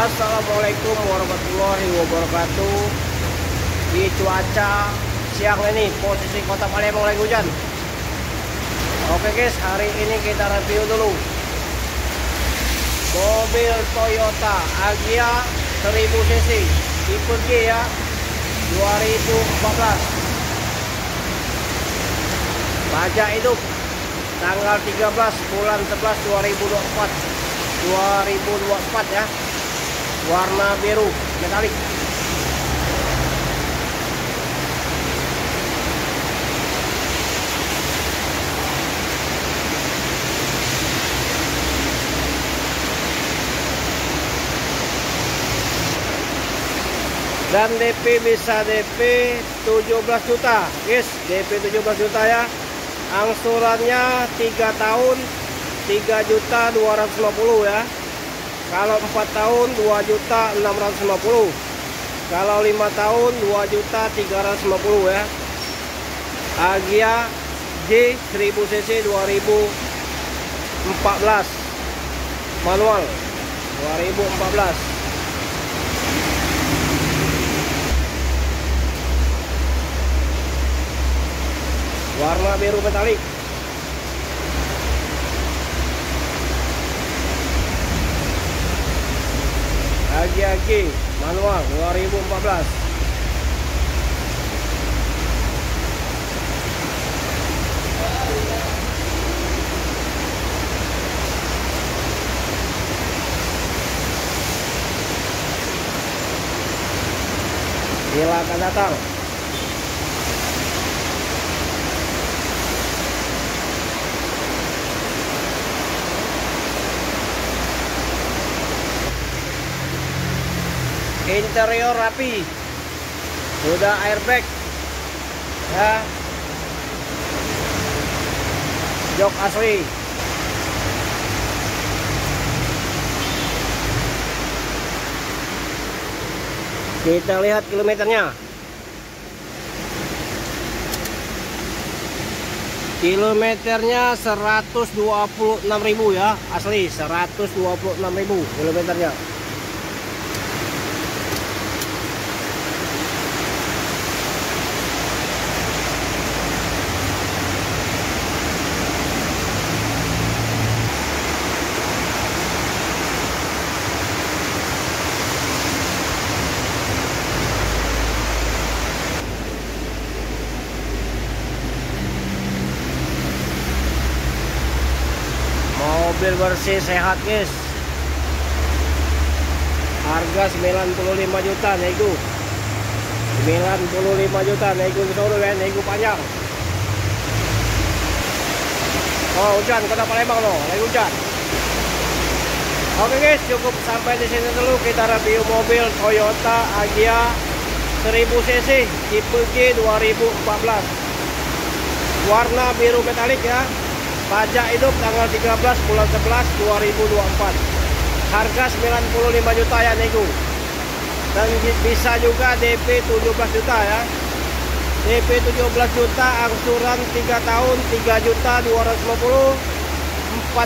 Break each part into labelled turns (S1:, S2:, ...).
S1: Assalamualaikum warahmatullahi wabarakatuh. Di cuaca siang ini posisi kota Palembang lagi hujan. Oke guys, hari ini kita review dulu mobil Toyota Agya 1000 cc tipe G ya, 2014. Pajak hidup tanggal 13 bulan 11 2024 ya. Warna biru metalik. Dan DP bisa DP 17 juta guys, DP 17 juta ya. Angsurannya 3 tahun 3.250.000 ya. Kalau 4 tahun 2.650.000. Kalau 5 tahun 2.350.000 ya. Agya G 1000 cc 2014 manual 2014. Warna biru metalik. Agya G manual 2014. Silakan datang. Interior rapi, sudah airbag ya, jok asli. Kita lihat kilometernya. Kilometernya 126.000 ya, asli 126.000 kilometernya. Mobil bersih sehat guys. Harga 95 juta nego. 95 juta nego disuruh ya, nego panjang. Oh hujan, kota Palembang loh, lagi hujan. Oke guys, cukup sampai di sini dulu kita review mobil Toyota Agya 1000 cc tipe G 2014. Warna biru metalik ya. Pajak hidup tanggal 13 bulan 11 2024. Harga 95 juta ya nego. Dan bisa juga DP 17 juta ya. DP 17 juta, angsuran 3 tahun 3.250.000, 4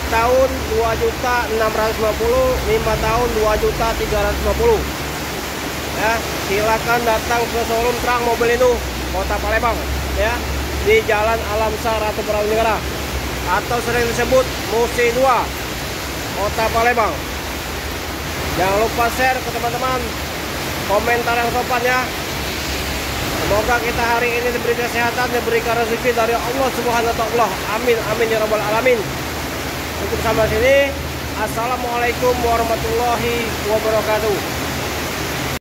S1: tahun 2.650.000, 5 tahun 2.350.000. Ya, silakan datang ke showroom Terang Mobil Indo Kota Palembang ya, di Jalan Alamsar Ratu Prawnegara, atau sering disebut Musi 2 Kota Palembang. Jangan lupa share ke teman-teman, komentar yang sopan ya. Semoga kita hari ini diberi kesehatan, diberikan rezeki dari Allah Subhanahu wa Ta'ala. Amin amin ya rabbal alamin. Untuk sampai sini, assalamualaikum warahmatullahi wabarakatuh.